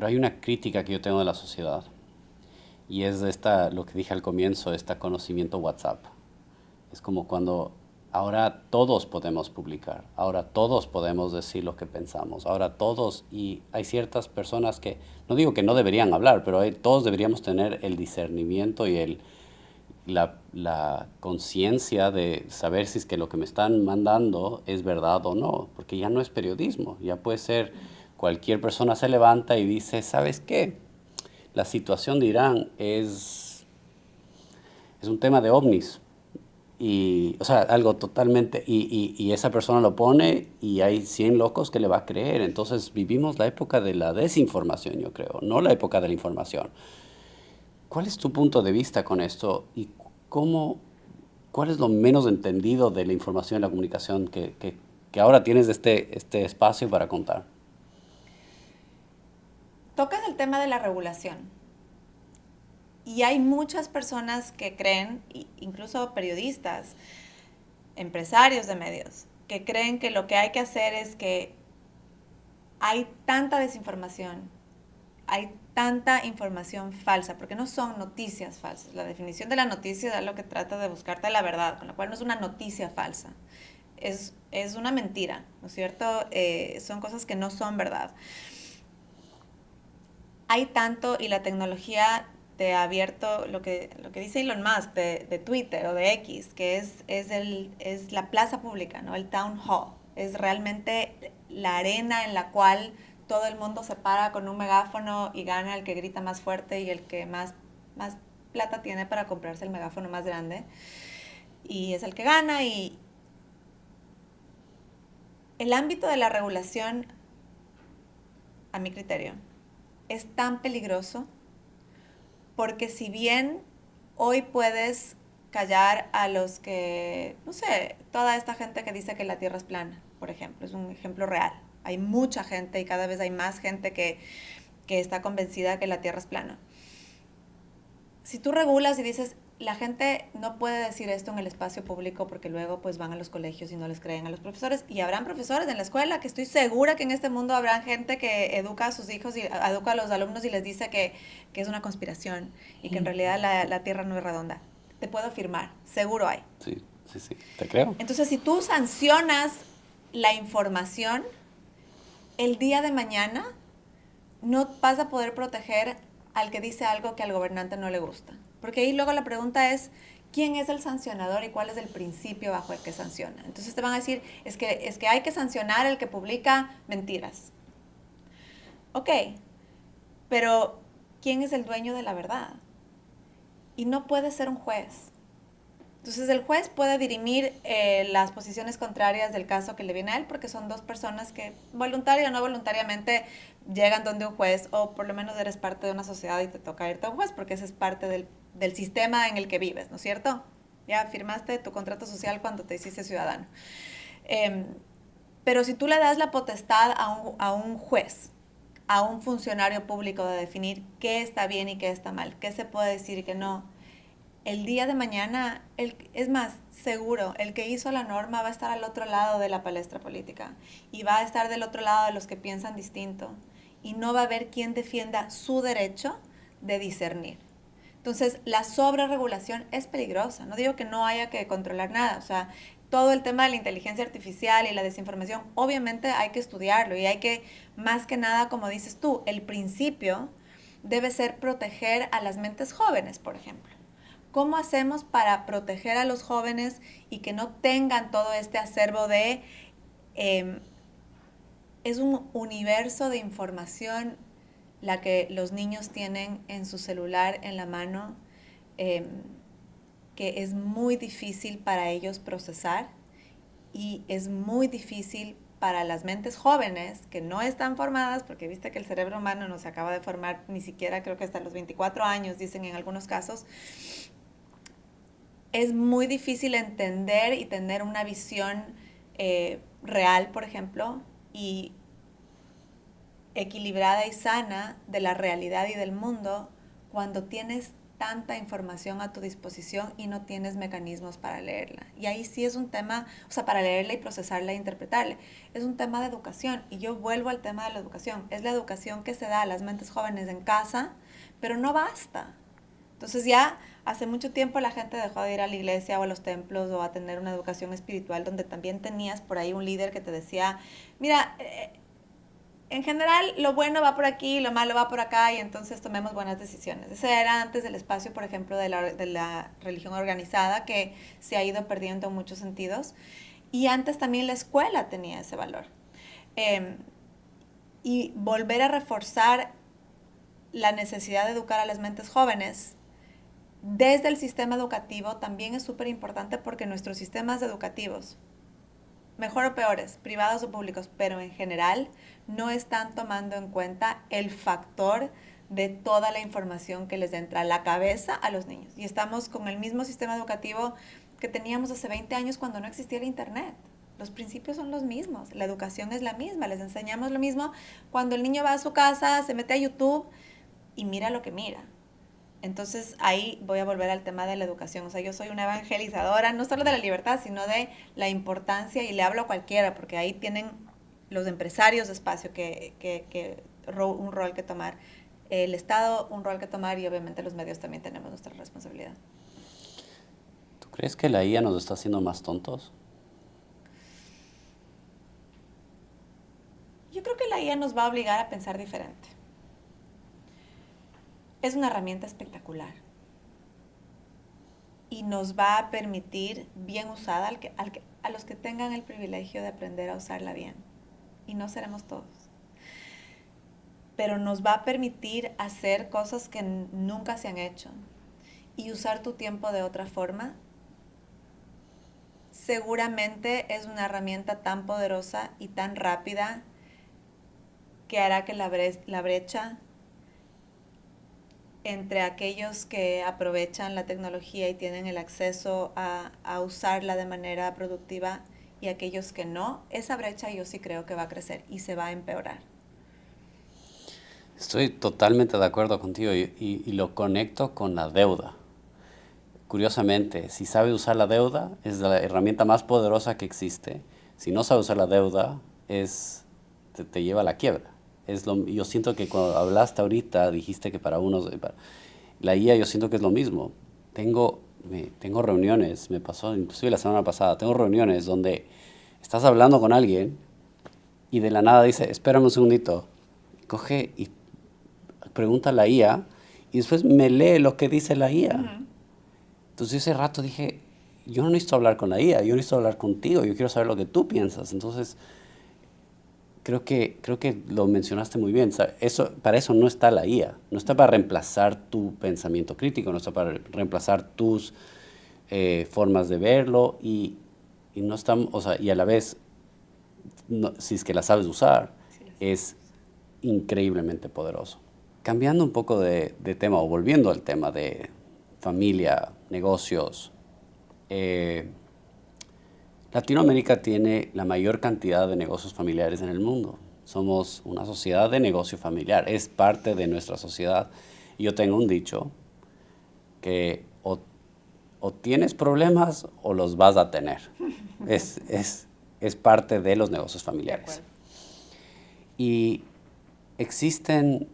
hay una crítica que yo tengo de la sociedad y es lo que dije al comienzo, conocimiento WhatsApp. Es como cuando ahora todos podemos publicar, ahora todos podemos decir lo que pensamos, ahora todos, y hay ciertas personas que, no digo que no deberían hablar, pero todos deberíamos tener el discernimiento y la conciencia de saber si es que lo que me están mandando es verdad o no, porque ya no es periodismo, ya puede ser cualquier persona se levanta y dice, ¿sabes qué? La situación de Irán es un tema de ovnis. Y, o sea, algo totalmente, y esa persona lo pone y hay 100 locos que le va a creer. Entonces vivimos la época de la desinformación, yo creo, no la época de la información. ¿Cuál es tu punto de vista con esto y cuál es lo menos entendido de la información y la comunicación que ahora tienes este espacio para contar? Tocas el tema de la regulación. Y hay muchas personas que creen, incluso periodistas, empresarios de medios, que creen que lo que hay que hacer es que hay tanta desinformación, hay tanta información falsa, porque no son noticias falsas. La definición de la noticia es lo que trata de buscarte la verdad, con lo cual no es una noticia falsa. Es una mentira, ¿no es cierto? Son cosas que no son verdad. Hay tanto, y la tecnología te ha abierto lo que dice Elon Musk de Twitter o de X, que es la plaza pública, ¿no? El town hall. Es realmente la arena en la cual todo el mundo se para con un megáfono y gana el que grita más fuerte y el que más plata tiene para comprarse el megáfono más grande. Y es el que gana. Y el ámbito de la regulación, a mi criterio, es tan peligroso porque si bien hoy puedes callar a los que, no sé, toda esta gente que dice que la Tierra es plana, por ejemplo, es un ejemplo real. Hay mucha gente y cada vez hay más gente que está convencida que la Tierra es plana. si tú regulas y dices, la gente no puede decir esto en el espacio público porque luego pues van a los colegios y no les creen a los profesores, y habrán profesores en la escuela, que estoy segura que en este mundo habrá gente que educa a sus hijos y educa a los alumnos y les dice que es una conspiración y que en realidad la Tierra no es redonda. Te puedo afirmar, seguro hay. Sí, sí, sí, te creo. Entonces, si tú sancionas la información, el día de mañana no vas a poder proteger al que dice algo que al gobernante no le gusta. Porque ahí luego la pregunta es, ¿quién es el sancionador y cuál es el principio bajo el que sanciona? Entonces te van a decir, es que hay que sancionar al que publica mentiras. Ok, pero ¿quién es el dueño de la verdad? Y no puede ser un juez. Entonces el juez puede dirimir las posiciones contrarias del caso que le viene a él, porque son dos personas que voluntaria o no voluntariamente llegan donde un juez, o por lo menos eres parte de una sociedad y te toca irte a un juez, porque ese es parte del sistema en el que vives, ¿no es cierto? Ya firmaste tu contrato social cuando te hiciste ciudadano. Pero si tú le das la potestad a un juez, a un funcionario público de definir qué está bien y qué está mal, qué se puede decir y qué no, el día de mañana, es más, seguro, el que hizo la norma va a estar al otro lado de la palestra política y va a estar del otro lado de los que piensan distinto y no va a haber quien defienda su derecho de discernir. Entonces, la sobreregulación es peligrosa. No digo que no haya que controlar nada, o sea, todo el tema de la inteligencia artificial y la desinformación, obviamente hay que estudiarlo y hay que, más que nada, como dices tú, el principio debe ser proteger a las mentes jóvenes, por ejemplo. ¿Cómo hacemos para proteger a los jóvenes y que no tengan todo este acervo de... es un universo de información la que los niños tienen en su celular en la mano, eh, que es muy difícil para ellos procesar y es muy difícil para las mentes jóvenes que no están formadas, porque viste que el cerebro humano no se acaba de formar ni siquiera, creo que hasta los 24 años, dicen en algunos casos. Es muy difícil entender y tener una visión real, por ejemplo, y equilibrada y sana de la realidad y del mundo cuando tienes tanta información a tu disposición y no tienes mecanismos para leerla. Y ahí sí es un tema, o sea, para leerla y procesarla e interpretarla. Es un tema de educación. Y yo vuelvo al tema de la educación. Es la educación que se da a las mentes jóvenes en casa, pero no basta. Entonces ya hace mucho tiempo la gente dejó de ir a la iglesia o a los templos o a tener una educación espiritual donde también tenías por ahí un líder que te decía, mira, en general lo bueno va por aquí, lo malo va por acá y entonces tomemos buenas decisiones. Ese era antes del espacio, por ejemplo, de la religión organizada que se ha ido perdiendo en muchos sentidos. Y antes también la escuela tenía ese valor. Eh, y volver a reforzar la necesidad de educar a las mentes jóvenes desde el sistema educativo también es súper importante porque nuestros sistemas educativos, mejor o peores, privados o públicos, pero en general no están tomando en cuenta el factor de toda la información que les entra a la cabeza a los niños. Y estamos con el mismo sistema educativo que teníamos hace 20 años cuando no existía el Internet. Los principios son los mismos, la educación es la misma, les enseñamos lo mismo. Cuando el niño va a su casa, se mete a YouTube y mira lo que mira. Entonces ahí voy a volver al tema de la educación. O sea, yo soy una evangelizadora, no solo de la libertad, sino de la importancia, y le hablo a cualquiera, porque ahí tienen los empresarios de espacio un rol que tomar, el Estado un rol que tomar y obviamente los medios también tenemos nuestra responsabilidad. ¿Tú crees que la IA nos está haciendo más tontos? Yo creo que la IA nos va a obligar a pensar diferente. Es una herramienta espectacular y nos va a permitir, bien usada, a los que tengan el privilegio de aprender a usarla bien. Y no seremos todos. Pero nos va a permitir hacer cosas que nunca se han hecho y usar tu tiempo de otra forma. Seguramente es una herramienta tan poderosa y tan rápida que hará que la brecha entre aquellos que aprovechan la tecnología y tienen el acceso a usarla de manera productiva y aquellos que no, esa brecha yo sí creo que va a crecer y se va a empeorar. Estoy totalmente de acuerdo contigo y lo conecto con la deuda. Curiosamente, si sabes usar la deuda, es la herramienta más poderosa que existe. Si no sabes usar la deuda, te lleva a la quiebra. Yo siento que cuando hablaste ahorita, dijiste que para unos, la IA yo siento que es lo mismo. Tengo reuniones, me pasó inclusive la semana pasada, tengo reuniones donde estás hablando con alguien y de la nada dice, espérame un segundito, coge y pregunta a la IA y después me lee lo que dice la IA. Entonces ese rato dije, yo no necesito hablar con la IA, yo necesito hablar contigo, yo quiero saber lo que tú piensas. Entonces creo que lo mencionaste muy bien. O sea, para eso no está la IA, no está para reemplazar tu pensamiento crítico, no está para reemplazar tus formas de verlo y no estamos, o sea, y a la vez, si es que la sabes usar, es increíblemente poderoso. Cambiando un poco de tema o volviendo al tema de familia, negocios, eh, Latinoamérica tiene la mayor cantidad de negocios familiares en el mundo. Somos una sociedad de negocio familiar, es parte de nuestra sociedad. Y yo tengo un dicho que o tienes problemas o los vas a tener. Es, es, es parte de los negocios De familiares. acuerdo. Y existen,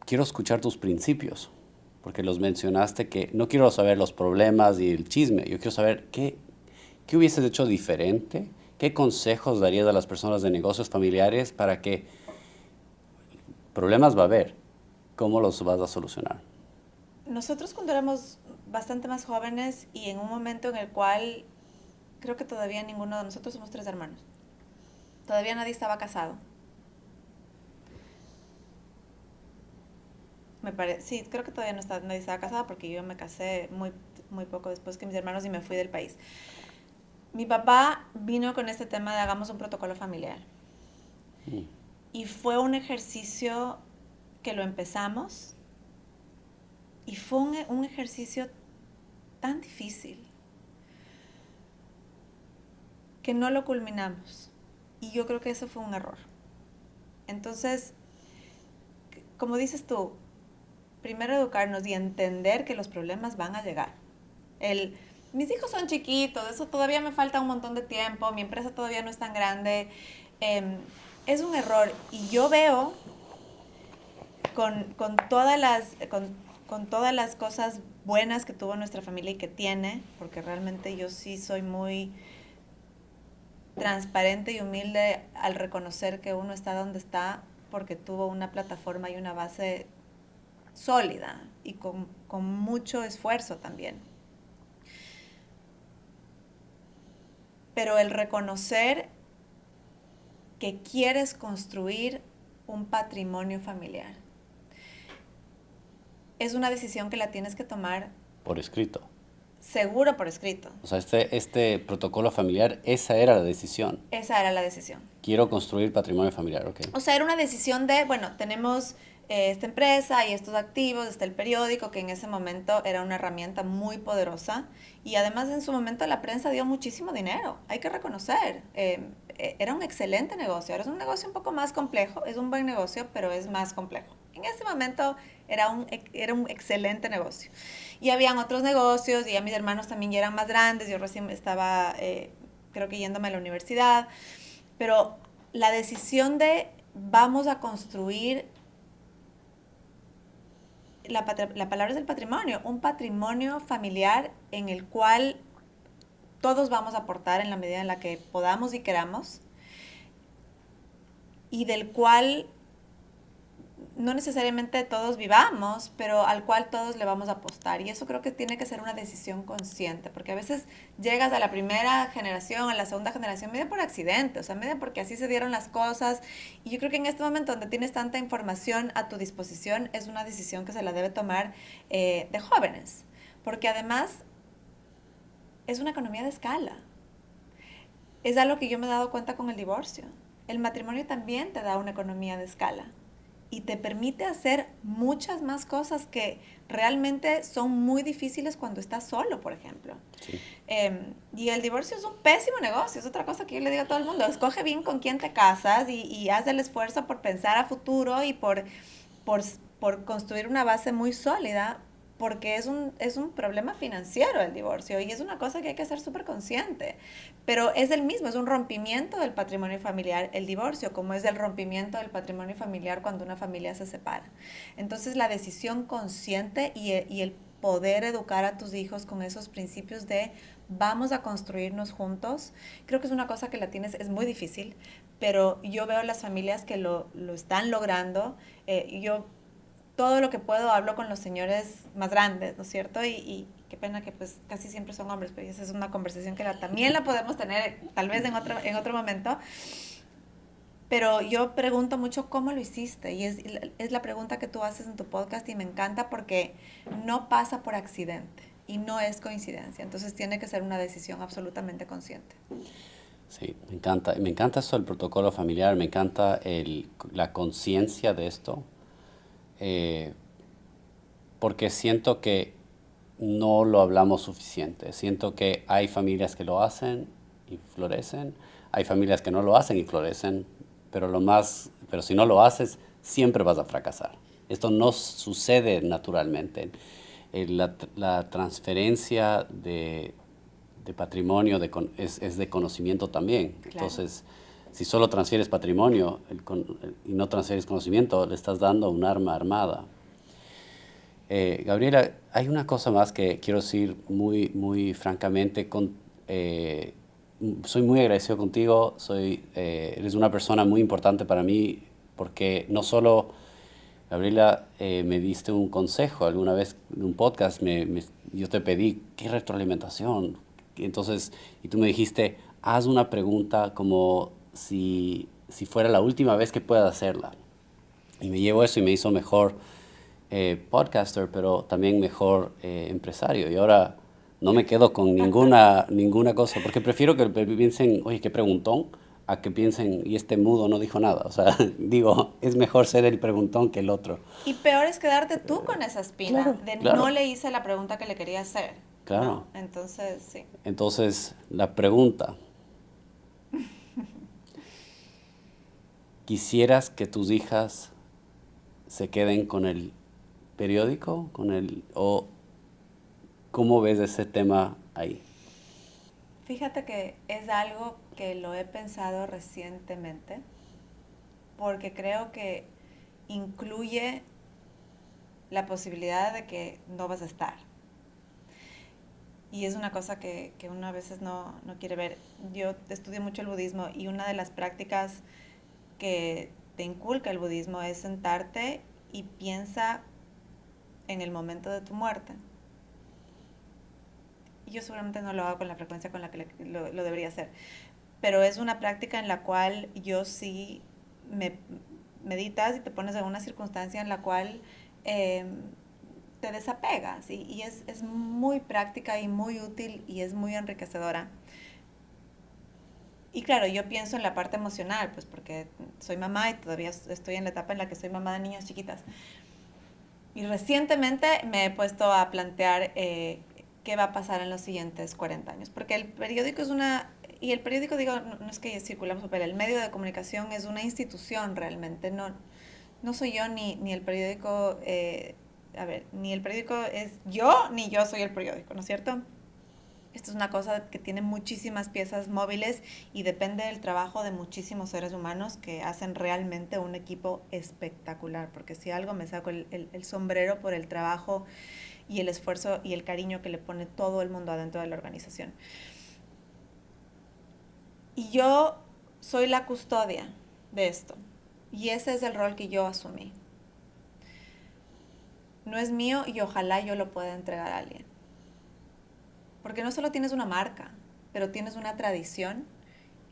quiero escuchar tus principios, porque los mencionaste que no quiero saber los problemas y el chisme, yo quiero saber qué hubieses hecho diferente, qué consejos darías a las personas de negocios familiares para que problemas va a haber, cómo los vas a solucionar. Nosotros cuando éramos bastante más jóvenes y en un momento en el cual creo que todavía ninguno de nosotros somos 3 hermanos, todavía nadie estaba casado. Sí, creo que todavía nadie estaba casado porque yo me casé muy poco después que mis hermanos y me fui del país. Mi papá vino con este tema de hagamos un protocolo familiar. Mm. Y fue un ejercicio que lo empezamos y fue un ejercicio tan difícil que no lo culminamos. Y yo creo que eso fue un error. Entonces, como dices tú, primero educarnos y entender que los problemas van a llegar. Mis hijos son chiquitos, eso todavía me falta un montón de tiempo, mi empresa todavía no es tan grande. Es un error. Y yo veo con todas las cosas buenas que tuvo nuestra familia y que tiene, porque realmente yo sí soy muy transparente y humilde al reconocer que uno está donde está porque tuvo una plataforma y una base sólida y con mucho esfuerzo también. Pero el reconocer que quieres construir un patrimonio familiar es una decisión que la tienes que tomar Por escrito. seguro por escrito. O sea, este protocolo familiar, esa era la decisión. Esa era la decisión. Quiero construir patrimonio familiar, ok. O sea, era una decisión de, bueno, tenemos esta empresa y estos activos, está el periódico, que en ese momento era una herramienta muy poderosa. Y además en su momento la prensa dio muchísimo dinero, hay que reconocer. Era un excelente negocio, ahora es un negocio un poco más complejo, es un buen negocio, pero es más complejo. En ese momento era un excelente negocio. Y habían otros negocios, y ya mis hermanos también ya eran más grandes, yo recién estaba, creo que yéndome a la universidad, pero la decisión de vamos a construir, la palabra es el patrimonio, un patrimonio familiar en el cual todos vamos a aportar en la medida en la que podamos y queramos, y del cual no necesariamente todos vivamos, pero al cual todos le vamos a apostar. Y eso creo que tiene que ser una decisión consciente, porque a veces llegas a la primera generación, a la segunda generación, medio por accidente, o sea, medio porque así se dieron las cosas. Y yo creo que en este momento donde tienes tanta información a tu disposición, es una decisión que se la debe tomar de jóvenes, porque además es una economía de escala. Es algo que yo me he dado cuenta con el divorcio. El matrimonio también te da una economía de escala. y te permite hacer muchas más cosas que realmente son muy difíciles cuando estás solo, por ejemplo. Sí. Y el divorcio es un pésimo negocio, es otra cosa que yo le digo a todo el mundo, escoge bien con quién te casas y haz el esfuerzo por pensar a futuro y por, por construir una base muy sólida, porque es un problema financiero el divorcio y es una cosa que hay que ser súper consciente. Pero es el mismo, es un rompimiento del patrimonio familiar el divorcio, como es el rompimiento del patrimonio familiar cuando una familia se separa. Entonces la decisión consciente y el poder educar a tus hijos con esos principios de vamos a construirnos juntos, creo que es una cosa que la tienes, es muy difícil, pero yo veo las familias que lo están logrando. Yo todo lo que puedo hablo con los señores más grandes, ¿no es cierto? Y qué pena que pues casi siempre son hombres, pero esa es una conversación que también la podemos tener tal vez en otro momento. Pero yo pregunto mucho cómo lo hiciste y es la pregunta que tú haces en tu podcast y me encanta porque no pasa por accidente y no es coincidencia. Entonces tiene que ser una decisión absolutamente consciente. Sí, me encanta eso del protocolo familiar, me encanta la conciencia de esto, eh, porque siento que no lo hablamos suficiente. Siento que hay familias que lo hacen y florecen, hay familias que no lo hacen y florecen, pero si no lo haces, siempre vas a fracasar. Esto no sucede naturalmente. La transferencia de patrimonio es de conocimiento también. Claro. Entonces, si solo transfieres patrimonio y no transfieres conocimiento, le estás dando un arma armada. Gabriela, hay una cosa más que quiero decir muy francamente. Soy muy agradecido contigo. Eres una persona muy importante para mí porque no solo, Gabriela, me diste un consejo alguna vez en un podcast, yo te pedí, ¿qué retroalimentación? Entonces, y tú me dijiste, haz una pregunta como si fuera la última vez que puedas hacerla. Y me llevo eso y me hizo mejor podcaster, pero también mejor empresario. Y ahora no me quedo con ninguna cosa, porque prefiero que piensen, oye, qué preguntón, a que piensen, y este mudo no dijo nada. O sea, digo, es mejor ser el preguntón que el otro. Y peor es quedarte tú con esa espina Claro, de claro. no le hice la pregunta que le quería hacer. Claro. ¿No? Entonces, sí. Entonces, la pregunta, ¿quisieras que tus hijas se queden con el periódico, o cómo ves ese tema ahí? Fíjate que es algo que lo he pensado recientemente, porque creo que incluye la posibilidad de que no vas a estar. Y es una cosa que uno a veces no quiere ver. Yo estudio mucho el budismo y una de las prácticas que te inculca el budismo es sentarte y piensa en el momento de tu muerte. Y yo seguramente no lo hago con la frecuencia con la que lo debería hacer, pero es una práctica en la cual yo sí me meditas y te pones en una circunstancia en la cual eh, te desapegas y es muy práctica y muy útil y es muy enriquecedora. Y claro, yo pienso en la parte emocional, pues porque soy mamá y todavía estoy en la etapa en la que soy mamá de niños chiquitas. Y recientemente me he puesto a plantear qué va a pasar en los siguientes 40 años, porque el periódico es una, y el periódico digo, no es que circulamos papel, el medio de comunicación es una institución realmente, no soy yo ni el periódico, a ver, ni el periódico es yo, ni yo soy el periódico, ¿no es cierto? Esto es una cosa que tiene muchísimas piezas móviles y depende del trabajo de muchísimos seres humanos que hacen realmente un equipo espectacular, porque si algo me saco el sombrero por el trabajo y el esfuerzo y el cariño que le pone todo el mundo adentro de la organización. Y yo soy la custodia de esto, y ese es el rol que yo asumí. No es mío y ojalá yo lo pueda entregar a alguien. Porque no solo tienes una marca, pero tienes una tradición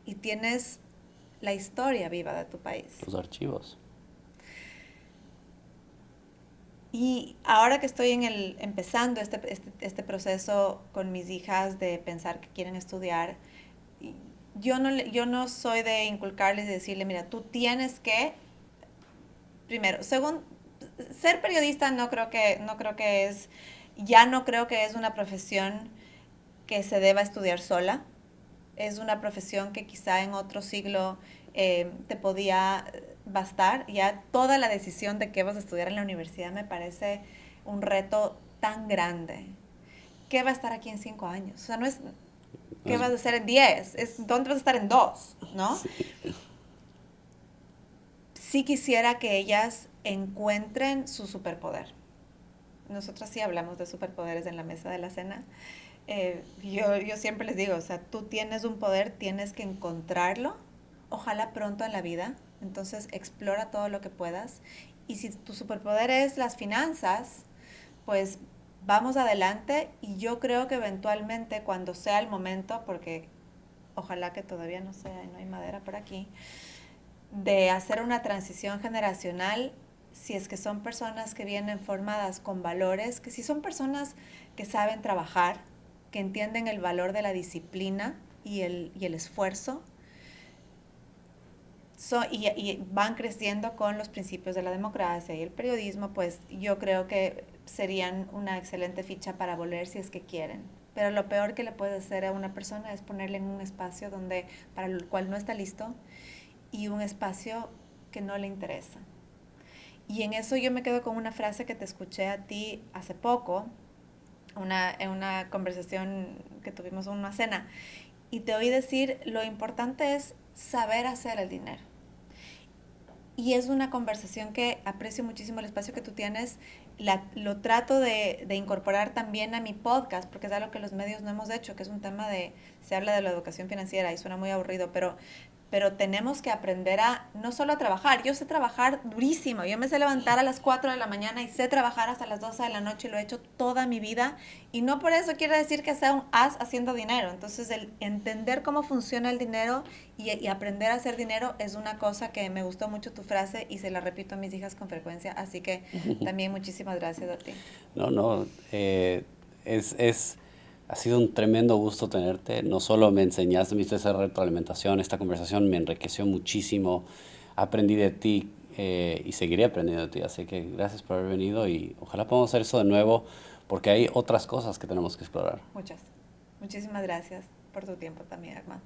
y tienes la historia viva de tu país. Los archivos. Y ahora que estoy empezando este proceso con mis hijas de pensar que quieren estudiar, yo no soy de inculcarles y decirle, mira, tú tienes que primero. Segundo, ser periodista no creo que es una profesión que se deba estudiar sola. Es una profesión que quizá en otro siglo te podía bastar. Ya toda la decisión de qué vas a estudiar en la universidad me parece un reto tan grande. ¿Qué va a estar aquí en 5 años? O sea, no es No qué es- vas a hacer en 10, es dónde vas a estar en 2, ¿no? sí. Sí quisiera que ellas encuentren su superpoder. Nosotros sí hablamos de superpoderes en la mesa de la cena. Yo siempre les digo, o sea, tú tienes un poder, tienes que encontrarlo, ojalá pronto en la vida, entonces explora todo lo que puedas. Y si tu superpoder es las finanzas, pues vamos adelante y yo creo que eventualmente cuando sea el momento, porque ojalá que todavía no sea y no hay madera por aquí, de hacer una transición generacional, si es que son personas que vienen formadas con valores, que si son personas que saben trabajar, que entienden el valor de la disciplina y el esfuerzo, y van creciendo con los principios de la democracia y el periodismo, pues yo creo que serían una excelente ficha para volver si es que quieren. Pero lo peor que le puedes hacer a una persona es ponerle en un espacio donde, para el cual no está listo y un espacio que no le interesa. Y en eso yo me quedo con una frase que te escuché a ti hace poco, en una conversación que tuvimos en una cena, y te oí decir, lo importante es saber hacer el dinero. Y es una conversación que aprecio muchísimo el espacio que tú tienes. Lo trato de incorporar también a mi podcast, porque es algo que los medios no hemos hecho, que es un tema de, se habla de la educación financiera y suena muy aburrido, pero tenemos que aprender a no solo a trabajar. Yo sé trabajar durísimo. Yo me sé levantar a las 4 de la mañana y sé trabajar hasta las 12 de la noche y lo he hecho toda mi vida. Y no por eso quiere decir que sea un as haciendo dinero. Entonces, el entender cómo funciona el dinero y aprender a hacer dinero es una cosa que me gustó mucho tu frase y se la repito a mis hijas con frecuencia. Así que también muchísimas gracias a ti. No, no, ha sido un tremendo gusto tenerte. No solo me enseñaste, me hiciste esa retroalimentación, esta conversación me enriqueció muchísimo. Aprendí de ti y seguiré aprendiendo de ti. Así que gracias por haber venido y ojalá podamos hacer eso de nuevo porque hay otras cosas que tenemos que explorar. Muchas. Muchísimas gracias por tu tiempo también, Agma.